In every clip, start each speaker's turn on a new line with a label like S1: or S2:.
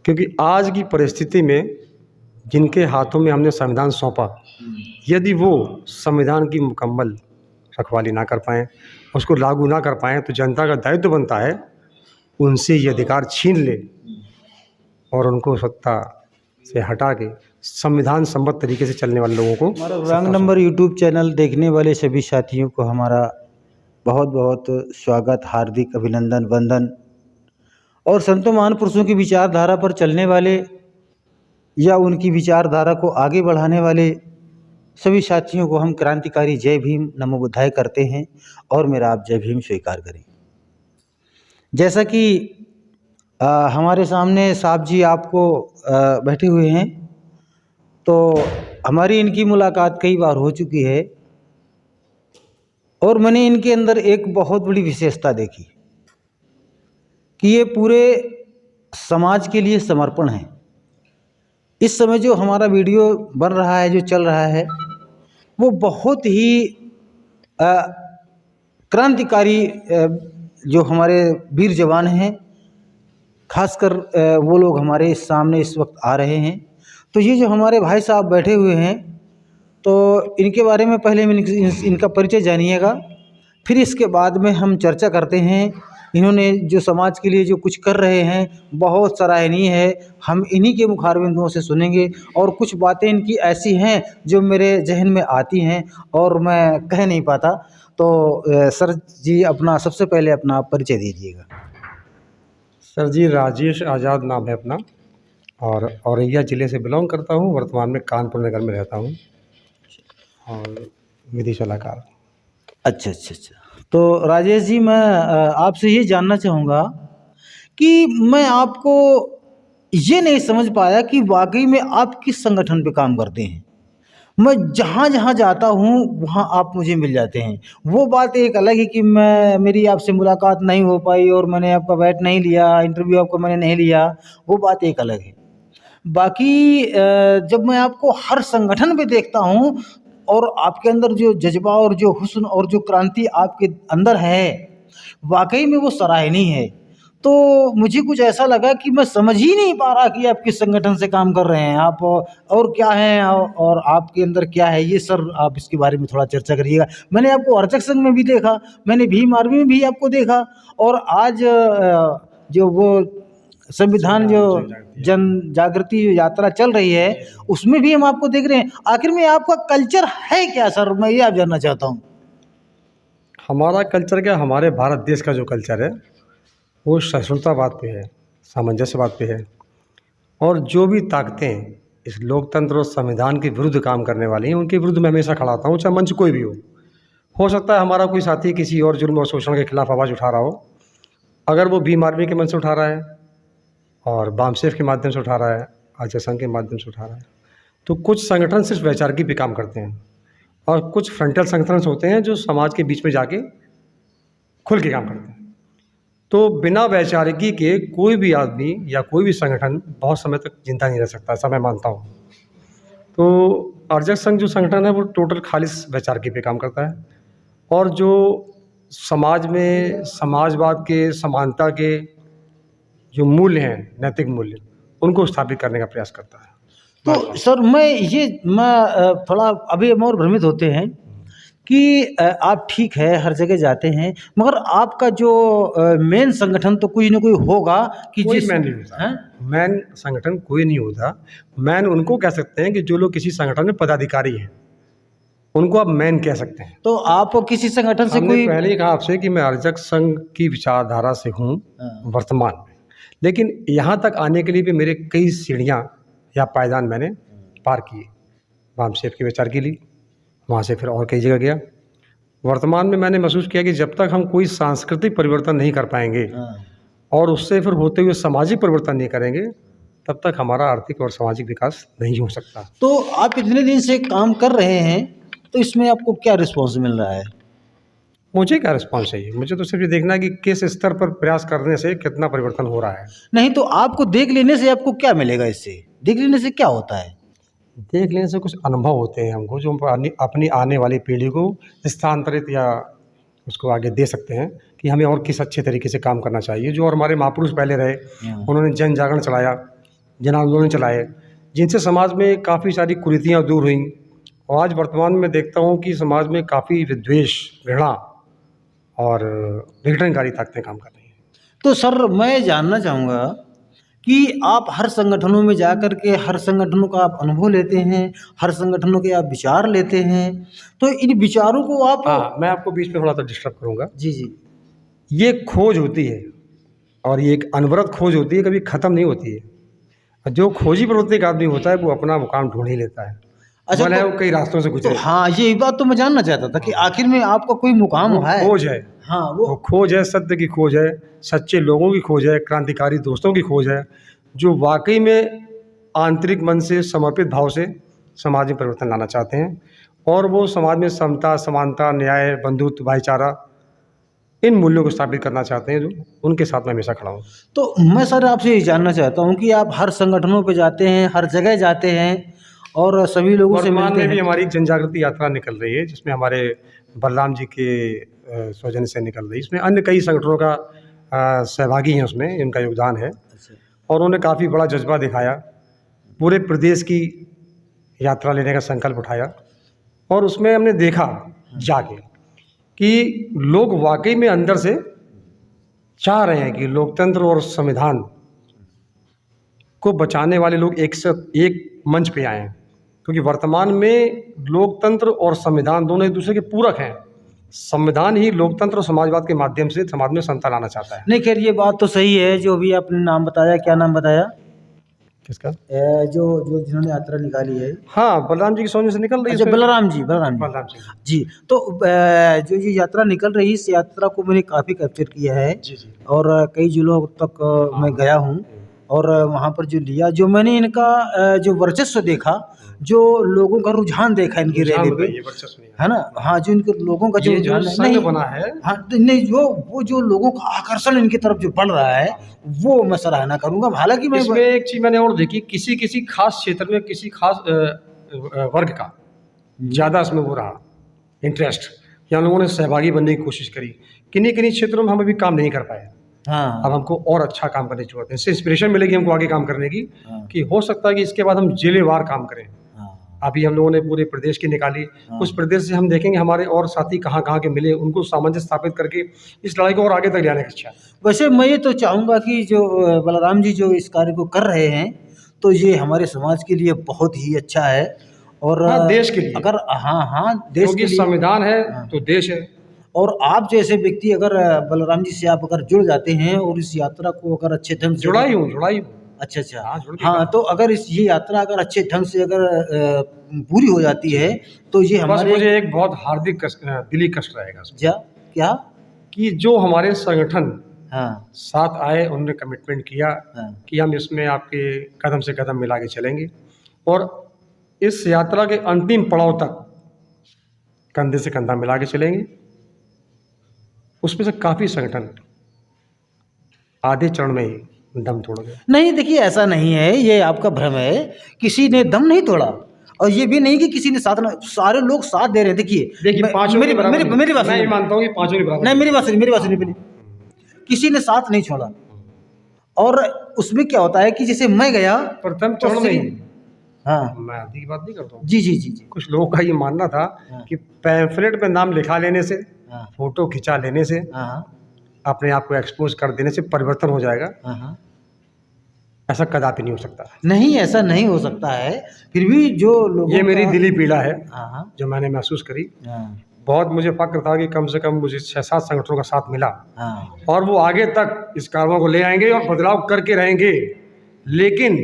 S1: क्योंकि आज की परिस्थिति में जिनके हाथों में हमने संविधान सौंपा, यदि वो संविधान की मुकम्मल रखवाली ना कर पाएँ, उसको लागू ना कर पाएँ, तो जनता का दायित्व बनता है उनसे ये अधिकार छीन ले और उनको सत्ता से हटा के संविधान सम्मत तरीके से चलने वाले लोगों को।
S2: हमारा रंग नंबर यूट्यूब चैनल देखने वाले सभी साथियों को हमारा बहुत बहुत स्वागत, हार्दिक अभिनंदन, वंदन। और संतों महान पुरुषों की विचारधारा पर चलने वाले या उनकी विचारधारा को आगे बढ़ाने वाले सभी साथियों को हम क्रांतिकारी जय भीम नमो बुद्धाय करते हैं और मेरा आप जय भीम स्वीकार करें। जैसा कि हमारे सामने साहब जी आपको बैठे हुए हैं, तो हमारी इनकी मुलाकात कई बार हो चुकी है और मैंने इनके अंदर एक बहुत बड़ी विशेषता देखी कि ये पूरे समाज के लिए समर्पण है। इस समय जो हमारा वीडियो बन रहा है, जो चल रहा है, वो बहुत ही क्रांतिकारी जो हमारे वीर जवान हैं, खासकर वो लोग हमारे सामने इस वक्त आ रहे हैं। तो ये जो हमारे भाई साहब बैठे हुए हैं, तो इनके बारे में पहले इनका परिचय जानिएगा, फिर इसके बाद में हम चर्चा करते हैं। इन्होंने जो समाज के लिए जो कुछ कर रहे हैं बहुत सराहनीय है। हम इन्हीं के मुखारबिंदों से सुनेंगे और कुछ बातें इनकी ऐसी हैं जो मेरे जहन में आती हैं और मैं कह नहीं पाता। तो सर जी अपना सबसे पहले अपना परिचय दीजिएगा।
S1: सर जी, राजेश आज़ाद नाम है अपना और औरैया ज़िले से बिलोंग करता हूँ। वर्तमान में कानपुर नगर में रहता हूँ और विधि सलाहकार।
S2: अच्छा। तो राजेश जी, मैं आपसे ये जानना चाहूँगा कि मैं आपको ये नहीं समझ पाया कि वाकई में आप किस संगठन पे काम करते हैं। मैं जहाँ जहाँ जाता हूँ वहाँ आप मुझे मिल जाते हैं। वो बात एक अलग है कि मेरी आपसे मुलाकात नहीं हो पाई और मैंने आपका बैठ नहीं लिया, इंटरव्यू आपका मैंने नहीं लिया, वो बात एक अलग है। बाकी जब मैं आपको हर संगठन पे देखता हूँ और आपके अंदर जो जज्बा और जो हुस्न और जो क्रांति आपके अंदर है, वाकई में वो सराहनीय है। तो मुझे कुछ ऐसा लगा कि मैं समझ ही नहीं पा रहा कि आप किस संगठन से काम कर रहे हैं, आप और क्या हैं और आपके अंदर क्या है। ये सर आप इसके बारे में थोड़ा चर्चा करिएगा। मैंने आपको अर्चक संघ में भी देखा, मैंने भीम आर्मी में भी आपको देखा और आज जो वो संविधान जो जन जागृति यात्रा चल रही है उसमें भी हम आपको देख रहे हैं। आखिर में आपका कल्चर है क्या सर, मैं ये आप जानना चाहता हूँ।
S1: हमारा कल्चर क्या, हमारे भारत देश का जो कल्चर है वो सहिष्णुतावाद पे है, सामंजस्यवाद पे है। और जो भी ताकतें इस लोकतंत्र और संविधान के विरुद्ध काम करने वाली हैं, उनके विरुद्ध मैं हमेशा खड़ा आता हूँ, चाहे मंच कोई भी हो सकता है हमारा कोई साथी किसी और जुर्म और शोषण के खिलाफ आवाज़ उठा रहा हो। अगर वो भीम आर्मी के मंच से उठा रहा है और बामसेफ के माध्यम से उठा रहा है, आर्य संघ के माध्यम से उठा रहा है, तो कुछ संगठन सिर्फ वैचारिकी पे काम करते हैं और कुछ फ्रंटल संगठन होते हैं जो समाज के बीच में जाके खुल के काम करते हैं। तो बिना वैचारिकी के कोई भी आदमी या कोई भी संगठन बहुत समय तक जिंदा नहीं रह सकता, ऐसा मैं मानता हूँ। तो आर्यक संघ जो संगठन है वो टोटल खालिस वैचारिकी पे काम करता है और जो समाज में समाजवाद के, समानता के जो मूल्य हैं, नैतिक मूल्य, उनको स्थापित करने का प्रयास करता है।
S2: तो सर मैं थोड़ा अभी हम और भ्रमित होते हैं कि आप ठीक है हर जगह जाते हैं, मगर आपका जो मेन संगठन तो कोई ना कोई होगा कि
S1: कोई मैन नहीं होता। मैन संगठन कोई नहीं होता। मैन उनको कह सकते हैं कि जो लोग किसी संगठन में पदाधिकारी हैं, उनको आप मैन कह सकते हैं।
S2: तो आप किसी संगठन से कोई
S1: पहले ही कहा आपसे कि मैं आर्यक संघ की विचारधारा से हूँ वर्तमान में, लेकिन यहाँ तक आने के लिए भी मेरे कई सीढ़ियाँ या पायदान मैंने पार किए। बामसेफ की विचार की ली, वहाँ से फिर और कई जगह गया। वर्तमान में मैंने महसूस किया कि जब तक हम कोई सांस्कृतिक परिवर्तन नहीं कर पाएंगे और उससे फिर होते हुए सामाजिक परिवर्तन नहीं करेंगे, तब तक हमारा आर्थिक और सामाजिक विकास नहीं हो सकता।
S2: तो आप इतने दिन से काम कर रहे हैं, तो इसमें आपको क्या रिस्पॉन्स मिल रहा है?
S1: मुझे क्या रिस्पॉन्स चाहिए, मुझे तो सिर्फ ये देखना है कि किस स्तर पर प्रयास करने से कितना परिवर्तन हो रहा है।
S2: नहीं तो आपको देख लेने से आपको क्या मिलेगा? इससे देख लेने से क्या होता है?
S1: देख लेने से कुछ अनुभव होते हैं हमको, जो हम अपनी आने वाली पीढ़ी को स्थानांतरित या उसको आगे दे सकते हैं कि हमें और किस अच्छे तरीके से काम करना चाहिए। जो और हमारे महापुरुष पहले रहे, उन्होंने जन जागरण चलाया, जन आंदोलन चलाए, जिनसे समाज में काफ़ी सारी कुरीतियाँ दूर हुईं। और आज वर्तमान में देखता हूँ कि समाज में काफ़ी विद्वेष, घृणा और विघटनकारी ताकतें काम कर रही हैं।
S2: तो सर मैं जानना चाहूँगा कि आप हर संगठनों में जाकर के हर संगठनों का आप अनुभव लेते हैं, हर संगठनों के आप विचार लेते हैं, तो इन विचारों को आप
S1: हाँ, मैं आपको बीच में थोड़ा सा डिस्टर्ब करूँगा।
S2: जी, जी।
S1: ये खोज होती है और ये एक अनवरत खोज होती है, कभी ख़त्म नहीं होती है। और जो खोजी प्रवृत्ति का आदमी होता है वो अपना मुकाम ढूँढ ही लेता है,
S2: अच्छा,
S1: भले
S2: तो
S1: वो कई रास्तों से
S2: तो
S1: गुजरे।
S2: हाँ, ये बात तो मैं जानना चाहता था कि आखिर में आपका कोई मुकाम
S1: वो
S2: है?
S1: खोज है,
S2: हाँ,
S1: वो खोज है, सत्य की खोज है, सच्चे लोगों की खोज है, क्रांतिकारी दोस्तों की खोज है, जो वाक़ई में आंतरिक मन से समर्पित भाव से समाज में परिवर्तन लाना चाहते हैं। और वो समाज में समता, समानता, न्याय, बंधुत्व, भाईचारा, इन मूल्यों को स्थापित करना चाहते हैं, जो उनके साथ मैं हमेशा खड़ा हूँ।
S2: तो मैं सर आपसे ये जानना चाहता हूँ कि आप हर संगठनों पे जाते हैं, हर जगह जाते हैं और सभी लोगों से
S1: वर्तमान
S2: मिलते
S1: में भी
S2: हैं।
S1: हमारी एक जन जागृति यात्रा निकल रही है, जिसमें हमारे बलराम जी के सौजन्य से निकल रही है। इसमें अन्य कई संगठनों का सहभागी हैं, उसमें इनका योगदान है।
S2: अच्छा।
S1: और उन्होंने काफ़ी बड़ा जज्बा दिखाया, पूरे प्रदेश की यात्रा लेने का संकल्प उठाया। और उसमें हमने देखा जाके कि लोग वाकई में अंदर से चाह रहे हैं कि लोकतंत्र और संविधान को बचाने वाले लोग एक मंच पे आए हैं। क्योंकि वर्तमान में लोकतंत्र और संविधान दोनों एक दूसरे के पूरक हैं। संविधान ही लोकतंत्र और समाजवाद के माध्यम से समाज में समता लाना चाहता है।
S2: नहीं, खैर ये बात तो सही है जो भी आपने नाम बताया, क्या नाम बताया?
S1: किसका?
S2: जो जो जिन्होंने यात्रा निकाली है।
S1: हाँ, बलराम जी की सोच से निकल रही है।
S2: अच्छा,
S1: इसमें
S2: बलराम जी, बलराम जी।
S1: बलराम जी।
S2: जी, तो जो ये यात्रा निकल रही है, इस यात्रा को मैंने काफ़ी कैप्चर किया है
S1: जी, जी।
S2: और कई जिलों तक मैं गया हूँ और वहाँ पर जो लिया, जो मैंने इनका जो वर्चस्व देखा, जो लोगों का रुझान देखा इनकी
S1: रुझान
S2: रैली पे,
S1: बताइए, वर्चस्व नहीं है।
S2: है ना? हाँ, जो इनके लोगों का जो
S1: ये जो
S2: रुझान है,
S1: संघ
S2: नहीं
S1: बना है,
S2: हाँ, तो नहीं वो जो लोगों का आकर्षण इनकी तरफ जो बढ़ रहा है, वो मैं सराहना करूँगा। हालाँकि मैं
S1: इसमें एक चीज़ मैंने और देखी, किसी खास क्षेत्र में किसी खास वर्ग का ज़्यादा इसमें वो रहा इंटरेस्ट, कि हम लोगों ने सहभागी बनने की कोशिश करी। किन्हीं क्षेत्रों में हम अभी काम नहीं कर पाए। अब
S2: हाँ,
S1: हमको और अच्छा काम करने की ज़रूरत है। इससे इंस्पिरेशन मिलेगी हमको आगे काम करने की,
S2: हाँ,
S1: कि हो सकता है कि इसके बाद हम जिलेवार काम करें।
S2: हाँ,
S1: अभी हम लोगों ने पूरे प्रदेश की निकाली,
S2: हाँ।
S1: उस प्रदेश से हम देखेंगे हमारे और साथी कहाँ-कहाँ के मिले, उनको सामंजस्य स्थापित करके इस लड़ाई को और आगे तक ले जाने की इच्छा है।
S2: वैसे मैं ये तो चाहूँगा कि जो बलराम जी जो इस कार्य को कर रहे हैं, तो ये हमारे समाज के लिए बहुत ही अच्छा है और
S1: हाँ, देश के लिए।
S2: अगर हाँ, देश
S1: क्योंकि
S2: के लिए।
S1: संविधान है
S2: हाँ।
S1: तो देश है।
S2: और आप जैसे व्यक्ति अगर बलराम जी से आप अगर जुड़ जाते हैं और इस यात्रा को अगर अच्छे ढंग से
S1: जुड़ा ही हूँ।
S2: अच्छा, अच्छा।
S1: हाँ, जुड़ के
S2: हाँ,
S1: काम।
S2: तो अगर ये यात्रा अगर अच्छे ढंग से अगर पूरी हो जाती है, तो ये
S1: बस
S2: हमारे
S1: मुझे एक बहुत हार्दिक दिली कष्ट रहेगा इसमें,
S2: क्या?
S1: कि जो हमारे संगठन
S2: हाँ,
S1: साथ आए, उन्होंने कमिटमेंट किया
S2: हाँ।
S1: कि हम इसमें आपके कदम से कदम मिला के चलेंगे और इस यात्रा के अंतिम पड़ाव तक कंधे से कंधा मिला के चलेंगे। उसमें से काफ़ी संगठन आधे चरण में ही दम तोड़ गए।
S2: नहीं, देखिए ऐसा नहीं है, ये आपका भ्रम है। किसी ने दम नहीं तोड़ा और ये भी नहीं कि किसी ने साथ ना, सारे लोग साथ दे रहे हैं। देखिए
S1: पांचों
S2: मेरी
S1: के बराबर नहीं।
S2: मेरी बात
S1: मैं ये
S2: सुनिए।
S1: मानता हूँ कि पांचों के बराबर
S2: नहीं,
S1: नहीं।
S2: मेरी बात सुनिए पहले। किसी ने साथ नहीं छोड़ा और उसमें क्या होता है कि जैसे मैं गया
S1: प्रथम
S2: तो
S1: चरण में ही।
S2: हाँ,
S1: मैं आदि की बात नहीं करता हूँ।
S2: जी, जी, जी, जी।
S1: कुछ लोगों का ये मानना था
S2: हाँ।
S1: कि पैम्फलेट में नाम लिखा लेने से,
S2: हाँ,
S1: फोटो खिंचा लेने से,
S2: हाँ,
S1: अपने आप को एक्सपोज कर देने से परिवर्तन हो जाएगा।
S2: हाँ, हाँ।
S1: ऐसा कदापि नहीं हो सकता।
S2: नहीं, ऐसा नहीं हो सकता है। फिर भी जो लोगों
S1: ये मेरी
S2: का-
S1: दिली पीड़ा है,
S2: हाँ, हाँ,
S1: जो मैंने महसूस करी।
S2: हाँ,
S1: बहुत मुझे फ़क्र था कि कम से कम मुझे 6-7 संगठनों का साथ मिला
S2: हाँ,
S1: और वो आगे तक इस कार्रवाई को ले आएंगे और बदलाव करके रहेंगे। लेकिन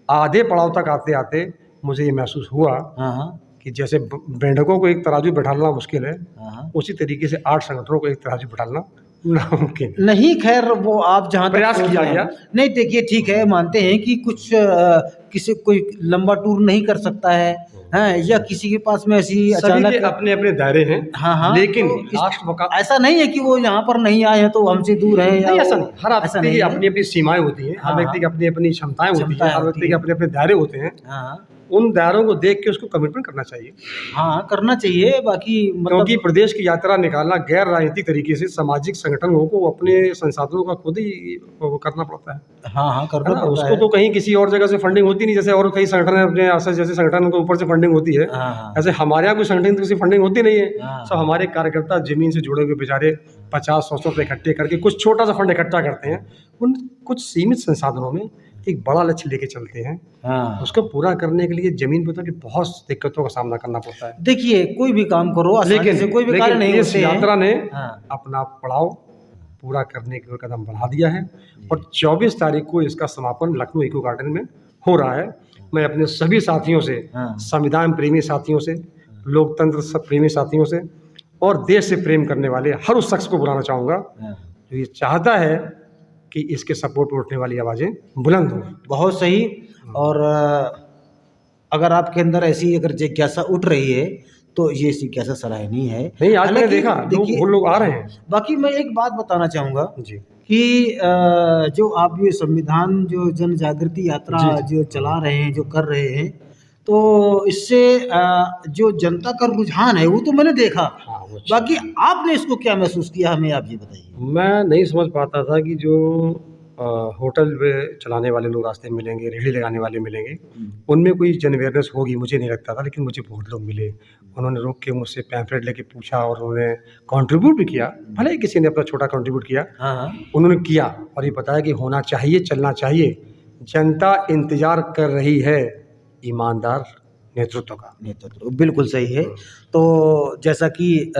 S1: आधे पड़ाव तक आते-आते मुझे ये महसूस हुआ
S2: हाँ, हाँ,
S1: कि जैसे मेंढकों को एक तराजू बैठाना मुश्किल है,
S2: हाँ।
S1: उसी तरीके से 8 संगठनों को एक तराजू बैठाना नामुमकिन है।
S2: नहीं, खैर वो आप जहाँ तक
S1: प्रयास
S2: सोच
S1: किया
S2: रहे हैं।
S1: गया।
S2: नहीं, देखिए ठीक है, मानते हैं कि कुछ किसी कोई लंबा टूर नहीं कर सकता है, हैं, या किसी के पास में ऐसी
S1: सभी के
S2: अचानक
S1: अपने-अपने दायरे हैं।
S2: हाँ, हाँ,
S1: लेकिन
S2: तो
S1: लास्ट मौका
S2: ऐसा नहीं है कि वो यहाँ पर नहीं आए हैं तो हमसे दूर हैं या
S1: नहीं, ऐसा नहीं। हर
S2: ऐसा
S1: व्यक्ति
S2: नहीं
S1: की
S2: है।
S1: अपनी-अपनी सीमाएँ होती हैं,
S2: हाँ,
S1: हर व्यक्ति की अपनी-अपनी क्षमताएँ होती हैं,
S2: क्षमताएँ
S1: हर
S2: होती
S1: व्यक्ति के
S2: हैं।
S1: अपने-अपने दायरे होते हैं।
S2: हाँ,
S1: उन दायरों को देख के उसको कमिटमेंट करना चाहिए,
S2: हाँ करना चाहिए। बाकी
S1: क्योंकि
S2: मतलब
S1: प्रदेश की यात्रा निकालना गैर राजनीतिक तरीके से सामाजिक संगठनों को अपने संसाधनों का खुद ही वो करना पड़ता है
S2: हाँ हाँ
S1: है
S2: करना
S1: ना।
S2: पड़ता
S1: उसको
S2: है।
S1: तो कहीं किसी और जगह से फंडिंग होती नहीं, जैसे और कई संगठन है अपने आसपास जैसे संगठन को ऊपर से फंडिंग होती है,
S2: हाँ हाँ
S1: ऐसे हमारे यहाँ कोई संगठन की किसी फंडिंग होती नहीं है।
S2: हाँ
S1: सब हमारे कार्यकर्ता जमीन से जुड़े हुए बेचारे 50-100 रुपये इकट्ठे करके कुछ छोटा सा फंड इकट्ठा करते हैं, उन कुछ सीमित संसाधनों में एक बड़ा लक्ष्य लेके चलते हैं।
S2: हाँ।
S1: उसको पूरा करने के लिए जमीन पर तो कि बहुत दिक्कतों का सामना करना पड़ता है।
S2: देखिए कोई भी काम करो आसानी से कोई भी कार्य
S1: लेकिन
S2: नहीं
S1: इस
S2: होते हैं।
S1: यात्रा ने
S2: हाँ
S1: अपना पड़ाव पूरा करने के कदम बढ़ा दिया है और 24 तारीख को इसका समापन लखनऊ इको गार्डन में हो रहा है। मैं अपने सभी साथियों से,
S2: हाँ
S1: संविधान प्रेमी साथियों से, लोकतंत्र सब प्रेमी साथियों से और देश से प्रेम करने वाले हर उस शख्स को बुलाना चाहूँगा
S2: हाँ।
S1: जो ये चाहता है कि इसके सपोर्ट में उठने वाली आवाज़ें बुलंद हों।
S2: बहुत सही। और अगर आपके अंदर ऐसी अगर जिज्ञासा उठ रही है तो ये जिज्ञासा सराहनीय है।
S1: नहीं, आज मैंने
S2: हालांकि
S1: देखा
S2: देखिए
S1: वो लोग आ रहे हैं।
S2: बाकी मैं एक बात बताना चाहूँगा
S1: जी
S2: कि जो आप ये संविधान जो जन जागृति यात्रा
S1: जी, जी।
S2: जो चला रहे हैं जो कर रहे हैं तो इससे जो जनता का रुझान है वो तो मैंने देखा।
S1: हाँ, वो अच्छा।
S2: बाकी आपने इसको क्या महसूस किया हमें आप ये बताइए।
S1: मैं नहीं समझ पाता था कि जो होटल पे चलाने वाले लोग रास्ते में मिलेंगे, रेहड़ी लगाने वाले मिलेंगे, उनमें कोई जन अवेयरनेस होगी, मुझे नहीं लगता था, लेकिन मुझे बहुत लोग मिले। उन्होंने रोक के मुझसे पैम्फलेट लेके पूछा और उन्होंने कंट्रीब्यूट भी किया, भले ही किसी ने अपना छोटा कंट्रीब्यूट किया,
S2: हाँ हाँ
S1: उन्होंने किया और ये बताया कि होना चाहिए, चलना चाहिए। जनता इंतज़ार कर रही है ईमानदार नेतृत्व का।
S2: नेतृत्व बिल्कुल सही है। तो जैसा कि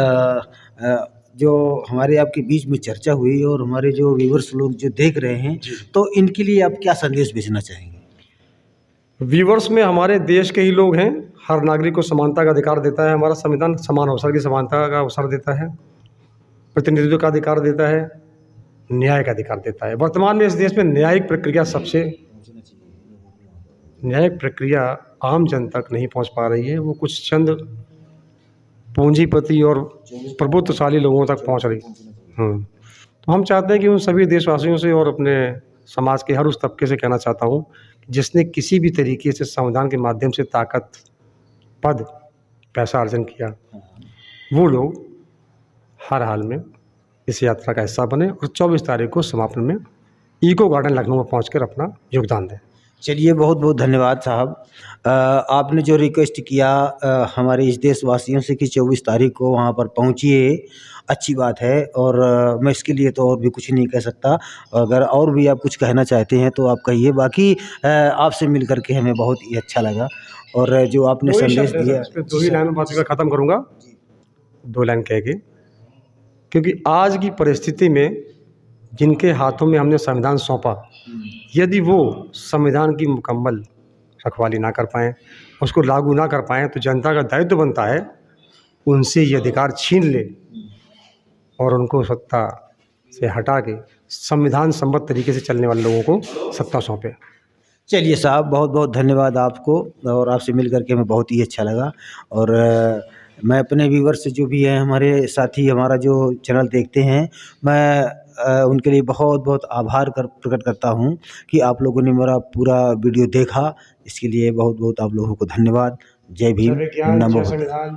S2: जो हमारे आपके बीच में चर्चा हुई और हमारे जो व्यूअर्स लोग जो देख रहे हैं
S1: जी।
S2: तो इनके लिए आप क्या संदेश भेजना चाहेंगे।
S1: व्यूवर्स में हमारे देश के ही लोग हैं। हर नागरिक को समानता का अधिकार देता है हमारा संविधान, समान अवसर की समानता का अवसर देता है, प्रतिनिधित्व का अधिकार देता है, न्याय का अधिकार देता है। वर्तमान में इस देश में न्यायिक प्रक्रिया आम जन तक नहीं पहुंच पा रही है। वो कुछ चंद पूंजीपति और प्रभुत्वशाली लोगों तक पहुंच रही। तो हम चाहते हैं कि उन सभी देशवासियों से और अपने समाज के हर उस तबके से कहना चाहता हूँ जिसने किसी भी तरीके से संविधान के माध्यम से ताकत, पद, पैसा अर्जन किया, वो लोग हर हाल में इस यात्रा का हिस्सा बने और 24 तारीख को समापन में इको गार्डन लखनऊ में पहुंचकर अपना योगदान दें।
S2: चलिए बहुत बहुत धन्यवाद साहब। आपने जो रिक्वेस्ट किया हमारे इस देशवासियों से कि 24 तारीख को वहाँ पर पहुँचिए, अच्छी बात है और मैं इसके लिए तो और भी कुछ नहीं कह सकता। अगर और भी आप कुछ कहना चाहते हैं तो आप कहिए। बाकी आपसे मिल कर के हमें बहुत ही अच्छा लगा और जो आपने संदेश दिया।
S1: इस पे 2 ही लाइन में बात कर ख़त्म करूँगा, 2 लाइन कह के, क्योंकि आज की परिस्थिति में जिनके हाथों में हमने संविधान सौंपा, यदि वो संविधान की मुकम्मल रखवाली ना कर पाएँ, उसको लागू ना कर पाएँ, तो जनता का दायित्व बनता है उनसे ये अधिकार छीन ले और उनको सत्ता से हटा के संविधान सम्मत तरीके से चलने वाले लोगों को सत्ता सौंपे।
S2: चलिए साहब बहुत बहुत धन्यवाद आपको और आपसे मिल कर के हमें बहुत ही अच्छा लगा। और मैं अपने व्यूअर्स से जो भी हैं हमारे साथी हमारा जो चैनल देखते हैं, मैं उनके लिए बहुत बहुत आभार प्रकट करता हूं कि आप लोगों ने मेरा पूरा वीडियो देखा। इसके लिए बहुत बहुत आप लोगों को धन्यवाद। जय भीम, नमो बुद्धाय।